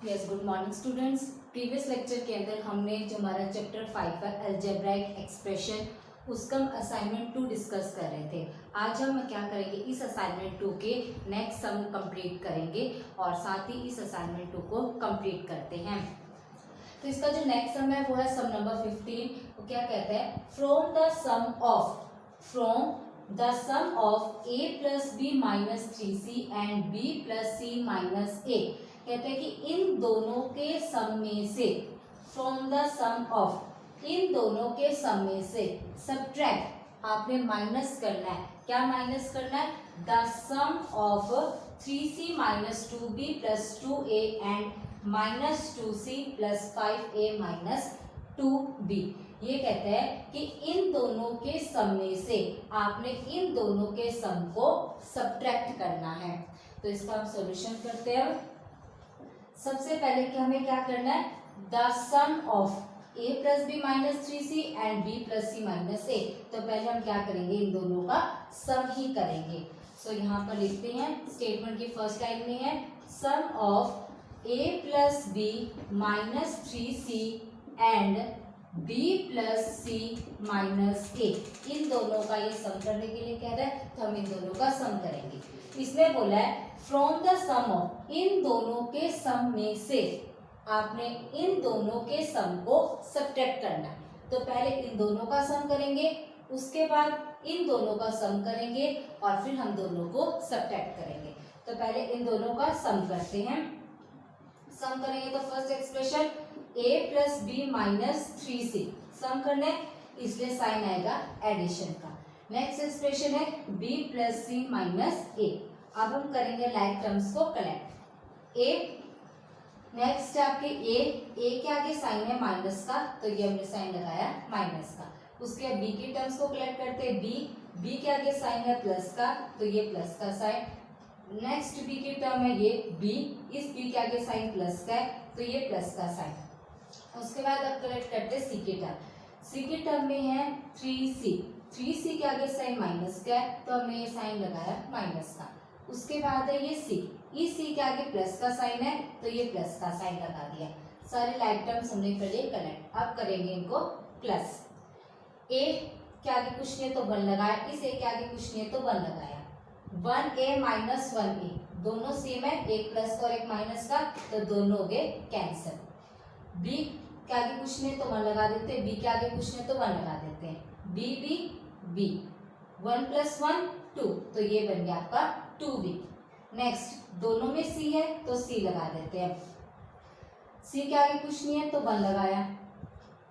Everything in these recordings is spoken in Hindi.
Yes, good morning students. Previous lecture के अंदर हमने जो हमारा चैप्टर 5 है अलजेब्राइक एक्सप्रेशन, उसका असाइनमेंट 2 डिस्कस कर रहे थे। आज हम क्या करेंगे, इस असाइनमेंट 2 के नेक्स्ट सम कंप्लीट करेंगे और साथ ही इस असाइनमेंट 2 को कंप्लीट करते हैं। तो इसका जो नेक्स्ट सम है वो है सम नंबर 15। वो क्या कहता है, from the sum of a plus B minus 3c and b plus C minus a। कहते हैं कि इन दोनों के सम में से, फ्रॉम द सम ऑफ, इन दोनों के सम में से सब्ट्रैक्ट, आपने माइनस करना है। क्या माइनस करना है? The sum of 3c minus 2b plus 2a and minus 2c plus 5a minus 2b। ये कहते हैं कि इन दोनों के सम में से आपने इन दोनों के सम को सब्ट्रैक्ट करना है। तो इसका हम सॉल्यूशन करते हैं। सबसे पहले कि हमें क्या करना है, the sum of a plus B minus 3c and b plus C minus a। तो पहले हम क्या करेंगे, इन दोनों का सम ही करेंगे। सो यहाँ पर लिखते हैं, स्टेटमेंट की फर्स्ट लाइन में है sum of a plus B minus 3c and b plus C minus a। इन दोनों का ये सम करने के लिए कह रहा है, तो हम इन दोनों का सम करेंगे। इसमें बोला है फ्रॉम द सम ऑफ, इन दोनों के सम में से आपने इन दोनों के सम को सब्ट्रैक्ट करना है। तो पहले इन दोनों का सम करेंगे, उसके बाद इन दोनों का सम करेंगे और फिर हम दोनों को सब्ट्रैक्ट करेंगे। तो पहले इन दोनों का सम करते हैं। सम करेंगे तो first expression a plus B minus 3c sum करने, इसलिए साइन आएगा एडिशन का। नेक्स्ट एक्सप्रेशन है b plus C minus a। अब हम करेंगे लाइक टर्म्स को कलेक्ट। a नेक्स्ट है आपके a के आगे साइन है माइनस का, तो ये हमने साइन लगाया माइनस का। उसके बाद b के टर्म्स को कलेक्ट करते हैं। b के आगे साइन है प्लस का, तो ये प्लस का साइन। नेक्स्ट b की टर्म है ये b, इस b के आगे साइन प्लस का है, तो ये प्लस का साइन। उसके बाद अब कलेक्ट करते हैं c की टर्म। c की टर्म में है 3c के आगे साइन माइनस का है, तो हमने ये साइन लगाया माइनस का। उसके बाद है ये c, इस c के आगे प्लस का साइन है, तो ये प्लस का साइन लगा दिया। सारे लाइक टर्म्स हमने कर लिए कलेक्ट। अब करेंगे इनको प्लस। a के आगे कुछ नहीं तो 1 लगाया, इस a के आगे कुछ नहीं तो 1 लगाया। 1a माइनस 1a दोनों सेम है, एक प्लस का और एक माइनस का, तो दोनों हो गए कैंसिल। b के आगे कुछ नहीं तो 1 लगा देते हैं, b के आगे कुछ नहीं तो 1 लगा देते हैं। b 1 प्लस 1 2, तो ये बन गया आपका 2b। नेक्स्ट दोनों में c है तो c लगा देते हैं। c के आगे कुछ नहीं है तो 1 लगाया,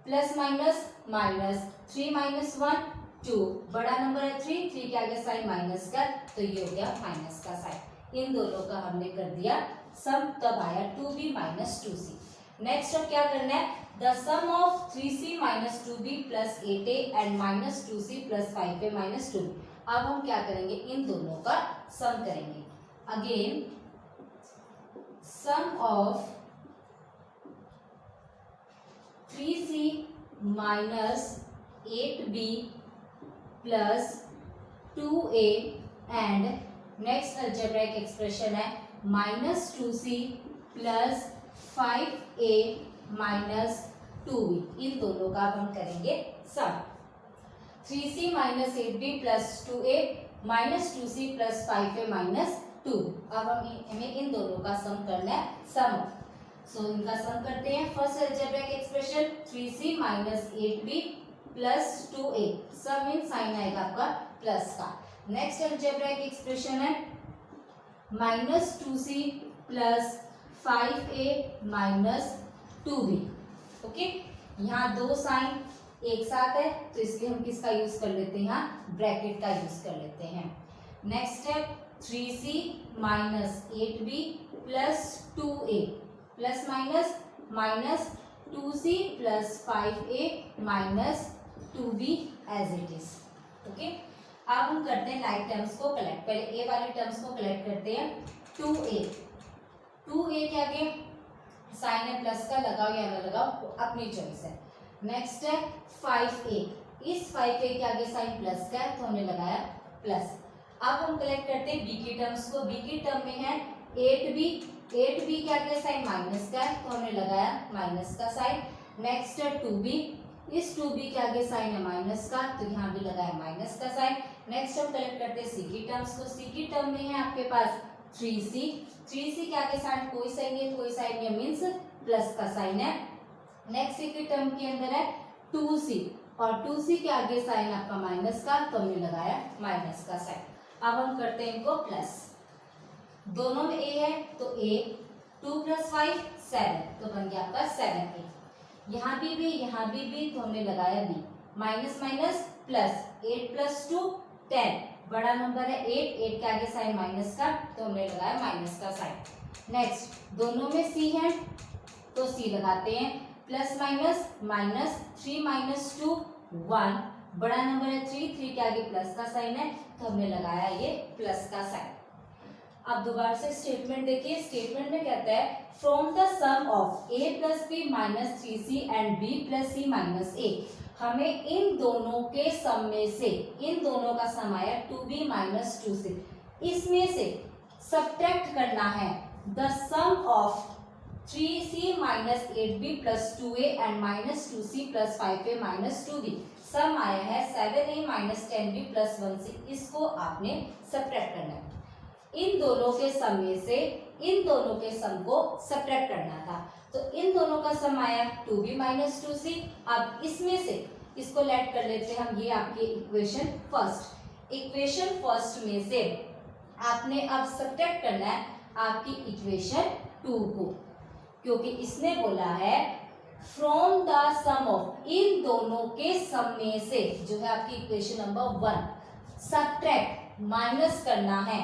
प्लस माइनस माइनस 3 माइनस 1 2, बड़ा नंबर है 3 के आगे साइन माइनस का, तो ये हो गया माइनस का साइन। इन दोनों का हमने कर दिया सम, तब आया 2b माइनस 2c। नेक्स्ट अब क्या करना है, the sum of 3c minus 2b plus 8a and minus 2c plus 5a minus 2b। अब हम क्या करेंगे, इन दोनों का सम करेंगे। Again sum of 3c minus 8b plus 2a and next algebraic expression है minus 2c plus 5a minus 2b। इन दोनों का हम करेंगे sum. 3c minus 8b plus 2a minus 2c plus 5a minus 2। अब हमें इन दोनों का सम करना है, सम। सो इनका सम करते हैं। First algebraic expression 3c minus 8b plus 2a, सम इन साइन आएगा आपका प्लस का। नेक्स्ट अलजेब्राइक एक्सप्रेशन है minus 2c plus 5a minus 2b। Okay, यहाँ दो साइन एक साथ है, तो इसलिए हम किसका यूज कर लेते हैं, यहाँ ब्रैकेट का यूज कर लेते हैं। नेक्स्ट है 3c minus 8b plus 2a plus minus minus 2c plus 5a minus 2b as it is. Okay, अब हम करते हैं लाइक टर्म्स को कलेक्ट। पहले a वाली टर्म्स को कलेक्ट करते हैं। 2a के आगे साइन है प्लस का, लगाओ या ना लगाओ अपनी चॉइस है। नेक्स्ट है 5a, इस 5a के आगे साइन प्लस का है, तो हमने लगाया प्लस। अब हम कलेक्ट करते हैं b की टर्म्स को। b की टर्म में है 8b 8b के आगे साइन माइनस का है तो हमने लगाया माइनस का साइन। नेक्स्ट है 2b, इस 2b के आगे साइन है माइनस का तो यहाँ भी लगाया माइनस का साइन। नेक्स्ट हम कलेक्ट करते हैं सी की टर्म्स को। सी की टर्म में है आपके पास 3c, 3c के आगे साइन कोई साइन नहीं, कोई साइन नहीं मीन्स प्लस का साइन है। नेक्स्ट सी की टर्म के अंदर है 2c और 2c के आगे साइन आपका माइनस का तो हमने लगाया माइनस का साइन। अब हम करते हैं इनको प्लस, दोनों में a है तो a, 2 + 5 7 तो बन गया आपका 7a। यहाँ भी b, यहाँ भी b तो हमने लगाया b, माइनस माइनस प्लस, 8 + 2 10, बड़ा नंबर है 8, 8 के आगे साइन माइनस का तो हमने लगाया माइनस का साइन। नेक्स्ट दोनों में c है तो c लगाते हैं, प्लस माइनस माइनस, 3 - 2 1, बड़ा नंबर है 3, 3 के आगे प्लस का साइन है तो हमने लगाया ये प्लस का साइन। अब दोबारा से स्टेटमेंट देखिए, स्टेटमेंट में कहता है from the sum of a + b - 3c and b + c - a, हमें इन दोनों के सम में से, इन दोनों का सम आया 2b - 2c, इसमें से सब्ट्रैक्ट करना है the sum of 3c - 8b + 2a and -2c + 5a - 2b, sum आया है 7a - 10b + 1c, इसको आपने सब्ट्रैक्ट करना है। इन दोनों के सम में से इन दोनों के सम को सब्ट्रैक्ट करना था तो इन दोनों का सम आया 2b - 2c। अब इसमें से इसको लेट कर लेते हैं हम, ये आपकी इक्वेशन फर्स्ट, इक्वेशन फर्स्ट में से आपने अब सब्ट्रैक्ट करना है आपकी इक्वेशन 2 को, क्योंकि इसने बोला है फ्रॉम द सम ऑफ, इन दोनों के सम में से, जो है आपकी इक्वेशन नंबर 1, सब्ट्रैक्ट माइनस करना है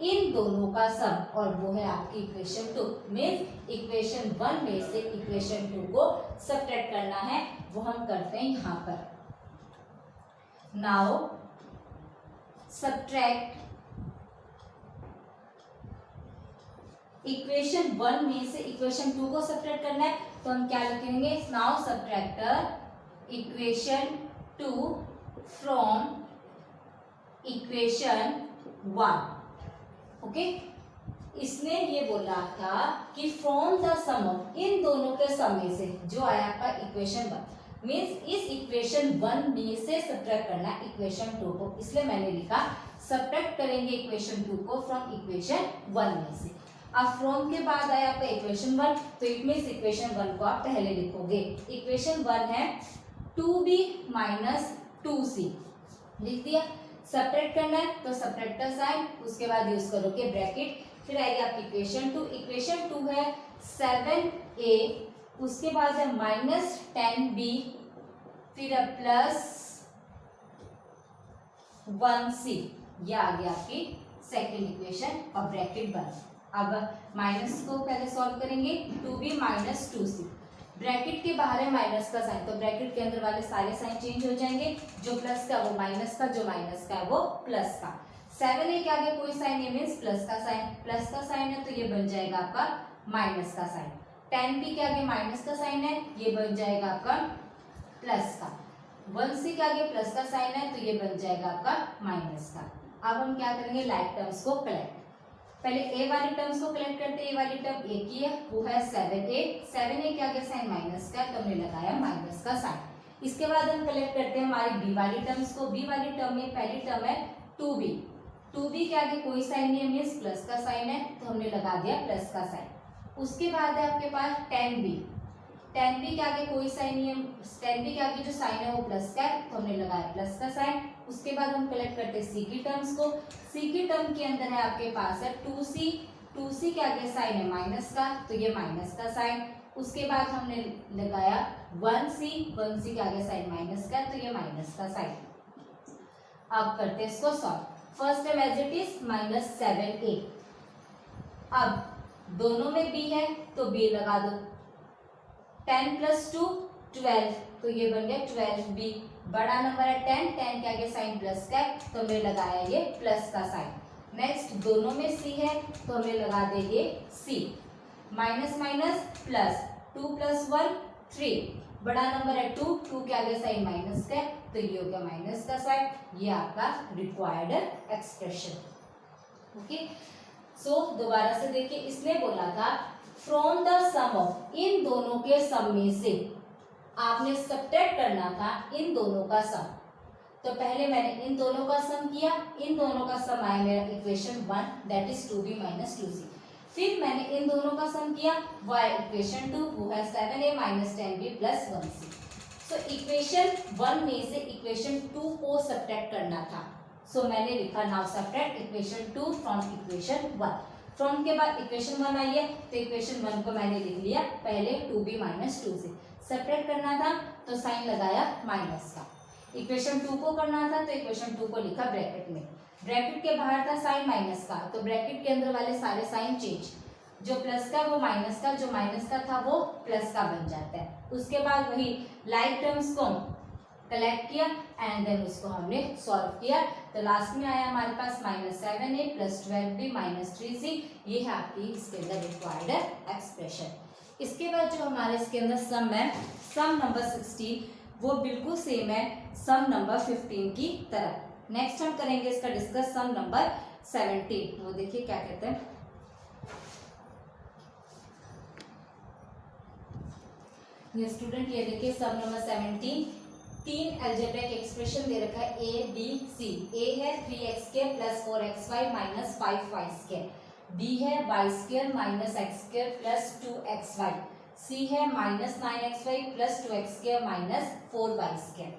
इन दोनों का सम, और वो है आपकी इक्वेशन 2। मीन्स इक्वेशन 1 में से इक्वेशन 2 को सब्ट्रैक्ट करना है, वो हम करते हैं यहाँ पर। नाउ सब्ट्रैक्ट इक्वेशन 1 में से इक्वेशन 2 को सब्ट्रैक्ट करना है तो हम क्या लिखेंगे, now subtract equation 2 from equation 1। Okay, इसने ये बोला था कि फ्रॉम द सम ऑफ, इन दोनों के सम में से, जो आया आपका इक्वेशन 1, मीन्स इस इक्वेशन 1 में से सब्ट्रैक्ट करना है इक्वेशन 2 को, इसलिए मैंने लिखा सब्ट्रैक्ट करेंगे इक्वेशन 2 को फ्रॉम इक्वेशन 1 में से। अब फ्रॉम के बाद आया आपका इक्वेशन 1 तो इट मीन्स इक्वेशन 1 को आप पहले लिखोगे। इक्वेशन 1 है 2b - 2c, लिख दिया। सब्ट्रैक्ट करना है तो सब्ट्रैक्ट का साइन, उसके बाद यूज करोगे ब्रैकेट, फिर आएगी आपकी इक्वेशन 2, इक्वेशन 2 है 7a, उसके बाद है -10b, फिर है +1c, ये आ गया आपकी सेकेंड इक्वेशन और ब्रैकेट बंद। अब माइनस को पहले सॉल्व करेंगे, 2b - 2c, ब्रैकेट के बाहर है माइनस का साइन तो ब्रैकेट के अंदर वाले सारे साइन चेंज हो जाएंगे, जो प्लस का वो माइनस का, जो माइनस का है वो प्लस का। 7a के आगे कोई साइन नहीं मीन्स प्लस का साइन, प्लस का साइन है तो ये बन जाएगा आपका माइनस का साइन। 10b के आगे माइनस का साइन है, ये बन जाएगा आपका प्लस का। 1c के आगे प्लस का साइन है तो ये बन जाएगा आपका माइनस का। अब हम क्या करेंगे, लाइक टर्म्स को कलेक्ट, पहले a वाली टर्म्स को कलेक्ट करते हैं। a वाली टर्म a की है, वो है 7a, 7a के आगे साइन माइनस का तो हमने लगाया माइनस का साइन। इसके बाद हम कलेक्ट करते हैं हमारी b वाली टर्म्स को। b वाली टर्म में पहली टर्म है 2b, 2b के आगे कोई साइन नहीं है मीन्स प्लस का साइन है तो हमने लगा दिया प्लस का साइन। उसके बाद है आपके पास 10b, 10b के आगे कोई साइन नहीं है, 10b के आगे जो साइन है वो प्लस का है तो हमने लगाया प्लस का साइन। उसके बाद हम कलेक्ट करते हैं सी की टर्म्स को। सी की टर्म के अंदर है आपके पास है 2c, 2c के आगे साइन है माइनस का तो ये माइनस का साइन। उसके बाद हमने लगाया 1c, 1c के आगे साइन माइनस का तो ये माइनस का साइन। अब करते हैं इसको solve. First time as it is -7a, अब दोनों में b है तो b लगा दो, 10 + 2 12 तो ये बन गया 12b, बड़ा नंबर है 10, 10 के आगे साइन प्लस का है तो हमने लगाया ये प्लस का साइन। नेक्स्ट दोनों में c है तो हमें लगा देंगे c, माइनस माइनस प्लस, 2 + 1 3, बड़ा नंबर है 2, 2 के आगे साइन माइनस का है तो ये हो गया माइनस का साइन। ये आपका रिक्वायर्ड एक्सप्रेशन। ओके, सो दोबारा से देखिए, इसने बोला था फ्रॉम द सम ऑफ, इन दोनों के सम में से आपने सब्ट्रैक्ट करना था इन दोनों का सम। तो पहले मैंने इन दोनों का सम किया, इन दोनों का सम आया मेरा equation 1 that is 2b minus 2c। फिर मैंने इन दोनों का सम किया, y इक्वेशन 2 वो है 7a minus 10b plus 1c। So equation 1 में से इक्वेशन 2 को सब्ट्रैक्ट करना था। सो मैंने लिखा now subtract equation 2 from equation 1। From के बाद इक्वेशन 1 आई है, तो इक्वेशन 1 को मैंने लिख लिया पहले 2b माइनस 2c। सब्ट्रैक्ट करना था तो साइन लगाया माइनस का। इक्वेशन 2 को करना था तो इक्वेशन 2 को लिखा ब्रैकेट में, ब्रैकेट के बाहर था साइन माइनस का, तो ब्रैकेट के अंदर वाले सारे साइन चेंज, जो प्लस का वो माइनस का, जो माइनस का था वो प्लस का बन जाता है। उसके बाद वही लाइक टर्म्स को कलेक्ट किया एंड देन उसको हमने सॉल्व किया, तो लास्ट में आया हमारे पास minus 7a plus 12b minus 3c। ये है आपकी इसके अंदर रिक्वायर्ड एक्सप्रेशन। इसके बाद जो हमारे इसके अंदर सम है, सम नंबर 16, वो बिल्कुल सेम है सम नंबर 15 की तरह। नेक्स्ट हम करेंगे इसका डिस्कस सम नंबर 17। वो देखिए क्या कहते हैं, ये स्टूडेंट ये देखिए सम नंबर 17, तीन अलजेब्रिक एक्सप्रेशन दे रखा है ए बी सी। ए है 3x² plus 4xy minus 5y², B है y² minus x² plus 2xy, सी है minus 9xy plus 2x² minus 4y²।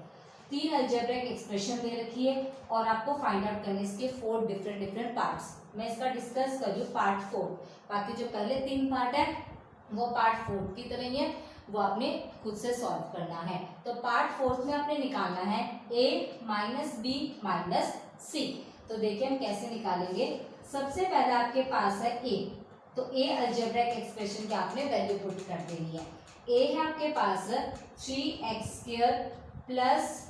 तीन अलजेब्रिक एक्सप्रेशन दे रखी है और आपको फाइंड आउट करने इसके 4 डिफरेंट पार्ट्स। मैं इसका डिस्कस कर रही हूँ पार्ट 4, बाकी जो पहले 3 पार्ट है वो पार्ट 4 की तरह ही है, वो आपने खुद से सॉल्व करना है। तो पार्ट 4 में आपने निकालना है a माइनस बी माइनस सी। तो देखिए हम कैसे निकालेंगे। सबसे पहले आपके पास है a, तो a अलजेब्रिक एक्सप्रेशन की आपने वैल्यू पुट कर देनी है। a है आपके पास 3x² plus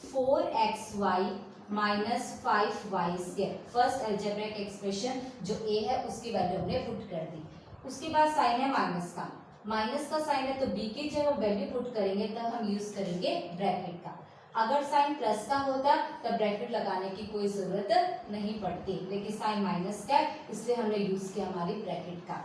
4xy minus 5y²। First algebraic expression जो a है उसकी वैल्यू हमने पुट कर दी। उसके बाद साइन है माइनस का, माइनस का साइन है तो b की जब हम वैल्यू पुट करेंगे तब हम यूज करेंगे ब्रैकेट का। अगर साइन प्लस का होता तब ब्रैकेट लगाने की कोई जरूरत नहीं पड़ती, लेकिन साइन माइनस का है इसलिए हमने यूज किया हमारी ब्रैकेट का।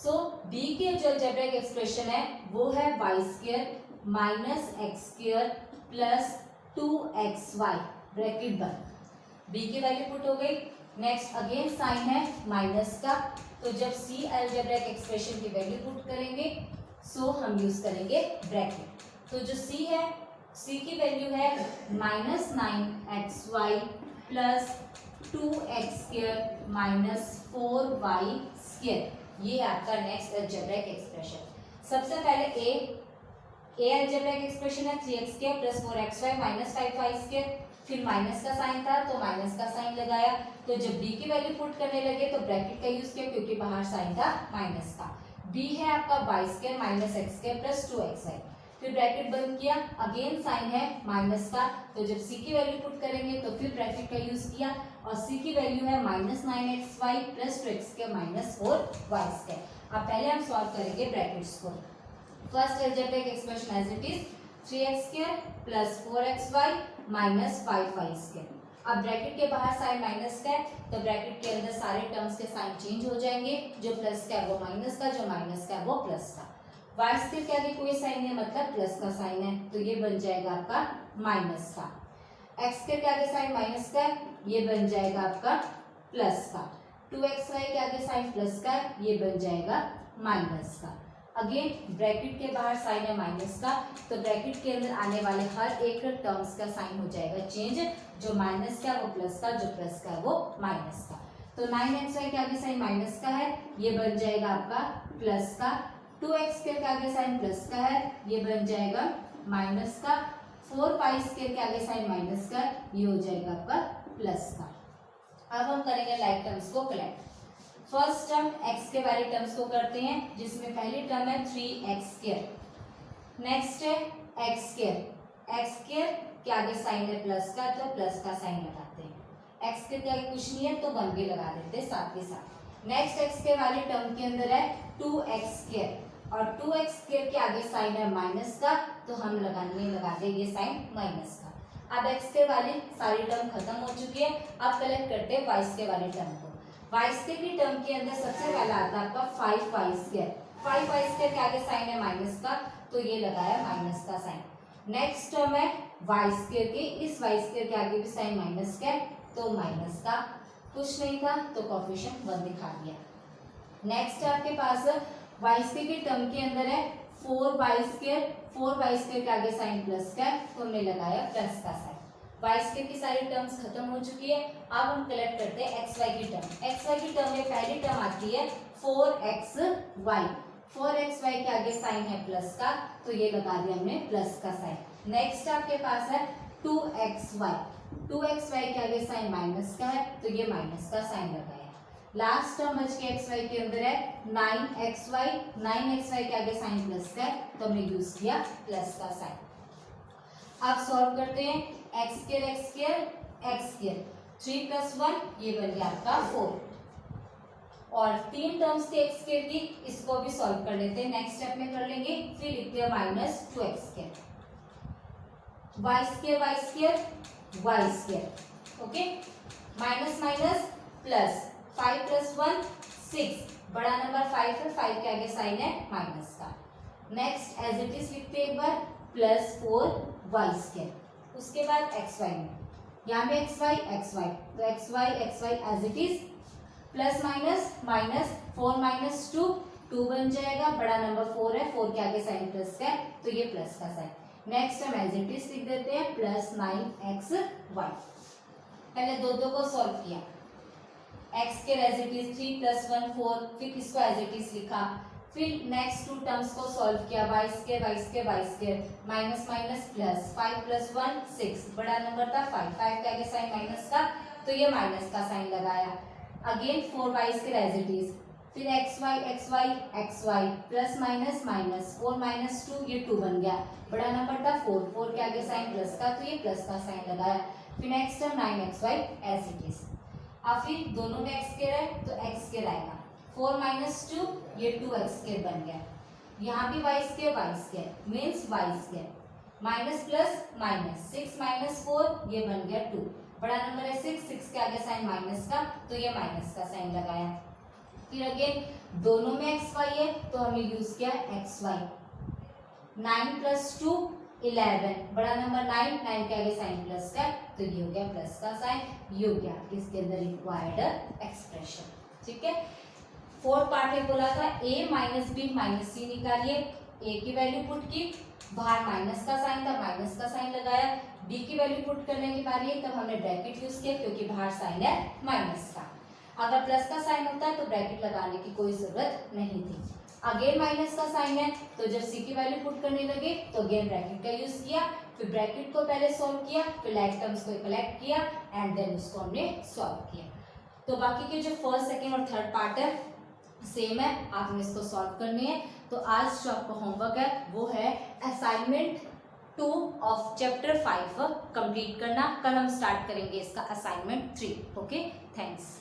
सो b के जो अलजेब्रिक एक्सप्रेशन है वो है y² minus x² plus 2xy bracket बंद। b की वैल्यू पुट हो गई। नेक्स्ट अगेन साइन है माइनस का, तो जब c अलजेब्रिक एक्सप्रेशन की वैल्यू पुट करेंगे सो हम यूज करेंगे ब्रैकेट। तो जो c है, c की वैल्यू है minus 9xy plus 2x² minus 4y²। ये आपका नेक्स्ट अलजेब्रिक एक्सप्रेशन। सबसे पहले a अलजेब्रिक एक्सप्रेशन है 3x² plus 4xy minus 5y²। फिर माइनस का साइन था तो माइनस का साइन लगाया, तो जब b की वैल्यू पुट करने लगे तो ब्रैकेट का यूज किया क्योंकि बाहर साइन था माइनस का। b है आपका y² minus x² plus 2xy, फिर ब्रैकेट बंद किया, अगेन साइन है माइनस का, तो जब c की वैल्यू पुट करेंगे तो फिर ब्रैकेट का यूज किया और c की वैल्यू है minus 9xy plus 2x² minus 4y²। अब पहले हम सॉल्व करेंगे ब्रैकेट्स को। First algebraic expression as it is 3x² plus 4xy minus 5y²। अब ब्रैकेट के बाहर साइन माइनस का है तो ब्रैकेट के अंदर सारे टर्म्स के साइन चेंज हो जाएंगे, जो प्लस का है वो माइनस का, जो माइनस का है वो प्लस का। y² के आगे कोई साइन है मतलब प्लस का साइन है, तो ये बन जाएगा आपका माइनस का। x² के आगे साइन माइनस का है, ये बन जाएगा आपका प्लस का। 2xy के आगे साइन प्लस का है, ये बन जाएगा माइनस का। अगेन ब्रैकेट के बाहर साइन है माइनस का, तो ब्रैकेट के अंदर आने वाले हर एक टर्म्स का साइन हो जाएगा चेंज, जो माइनस का वो प्लस का, जो प्लस का वो माइनस का। तो 9xy के आगे साइन माइनस का है, ये बन जाएगा आपका प्लस का। 2x² के आगे साइन प्लस का है, ये बन जाएगा माइनस का। 4y² के आगे साइन माइनस का, ये हो जाएगा आपका प्लस का। अब हम करेंगे लाइक टर्म्स को कलेक्ट। फर्स्ट टर्म x के वाले टर्म्स को करते हैं, जिसमें पहली टर्म है 3x², नेक्स्ट है x²। x² के आगे साइन है प्लस का, तो प्लस का साइन लगाते हैं। x² के आगे कुछ नहीं है तो 1 भी लगा देते हैं साथ के साथ। नेक्स्ट x² वाले टर्म के अंदर है 2x² और 2x² के आगे साइन है माइनस का, तो हम लगा देंगे साइन माइनस का। अब x² वाली सारी टर्म खत्म हो चुकी है। अब कलेक्ट करते हैं y² वाले टर्म को। वाई स्क्वायर की टर्म के अंदर सबसे पहला आता है आपका 5y स्क्वायर। 5y स्क्वायर के आगे साइन है माइनस का, तो ये लगाया माइनस का साइन। नेक्स्ट टर्म है वाई स्क्वायर के, इस वाई स्क्वायर के आगे भी साइन माइनस का, तो माइनस का। कुछ नहीं था तो कोएफिशिएंट 1 दिखा दिया। नेक्स्ट आपके पास वाई स्क्वायर की टर्म के अंदर है 4y स्क्वायर, 4y स्क्वायर के आगे साइन प्लस का, तो हमने लगाया प्लस का साइन। वाई स्क्वायर की सारी टर्म्स खत्म हो चुकी है। अब हम कलेक्ट करते हैं एक्स वाई की टर्म। एक्स वाई की टर्म में पहली टर्म आती है 4xy। 4xy के आगे साइन है प्लस का, तो ये लगा दिया हमने प्लस का साइन। नेक्स्ट आपके पास है 2xy। 2xy के आगे साइन माइनस का है, तो ये माइनस का साइन लगाया। लास्ट टर्म बच के xy के अंदर है 9xy। 9xy के आगे साइन प्लस का है, तो हमने यूज किया प्लस का साइन। अब सॉल्व करते हैं x square x square x square, 3 + 1 ये बन गया आपका 4। और 3 टर्म्स थे एक्स स्क्वायर की, इसको भी सॉल्व कर लेते हैं। नेक्स्ट स्टेप में कर लेंगे, फिर लिखते हैं -2x square, y square y square y square. Okay, minus minus plus, 5 + 1 6, बड़ा नंबर 5 है, 5 के आगे साइन है माइनस का। नेक्स्ट एज इट इज लिखते हैं एक बार, +4y स्क्वायर। उसके बाद एक्स वाई में, यहाँ पे एक्स वाई तो x y as it is, plus minus minus 4 - 2 2 बन जाएगा, बड़ा नंबर 4 है, 4 के आगे साइन प्लस का, तो ये प्लस का साइन। नेक्स्ट हम एज इट इज लिख देते हैं +9xy। पहले दो को सॉल्व किया, एक्स के एज इट इज 3 + 1 4, फिर इसको एज इट इज लिखा, फिर नेक्स्ट 2 टर्म्स को सॉल्व किया, y square minus minus plus, 5 + 1 6, बड़ा नंबर था 5 के आगे साइन माइनस का, तो ये माइनस का साइन लगाया। Again 4y square as it is, फिर xy प्लस माइनस माइनस 4 - 2 ये 2 बन गया, बड़ा नंबर था 4 के आगे साइन प्लस का, तो ये प्लस का साइन लगाया। फिर next term 9xy as it is. अब फिर दोनों में x स्क्वायर है तो x स्क्वायर आएगा, 4 - 2 ये 2x स्क्वायर बन गया। यहाँ भी y square means y square, minus plus minus 6 - 4 ये बन गया 2, बड़ा नंबर है 6 के आगे साइन माइनस का, तो ये माइनस का साइन लगाया। फिर अगेन दोनों में एक्स वाई है, तो हमने यूज किया एक्स वाई। 9 + 2 11, बड़ा नंबर 9 के आगे साइन प्लस का, तो ये हो गया प्लस का साइन, ये हो गया इसके अंदर रिक्वायर्ड एक्सप्रेशन। ठीक है, फोर्थ पार्ट में बोला था a - b - c निकालिए। a की वैल्यू पुट की, बाहर माइनस का साइन था, माइनस का साइन लगाया। b की वैल्यू पुट करने की बारी है, तब हमने ब्रैकेट यूज किया क्योंकि बाहर साइन है माइनस का। अगर प्लस का साइन होता तो ब्रैकेट लगाने की कोई जरूरत नहीं थी। अगेन माइनस का साइन है, तो जब c की वैल्यू पुट करने लगे तो अगेन ब्रैकेट का यूज किया, फिर ब्रैकेट को पहले सॉल्व किया, फिर लाइक टर्म्स को कलेक्ट किया एंड देन उसको हमने सॉल्व किया। तो बाकी के जो फर्स्ट सेकेंड और थर्ड पार्ट है सेम है, आपने इसको सॉल्व करनी है। तो आज जो आपका होमवर्क है वो है असाइनमेंट 2 ऑफ चैप्टर 5 कंप्लीट करना। कल हम स्टार्ट करेंगे इसका असाइनमेंट 3। Okay, thanks.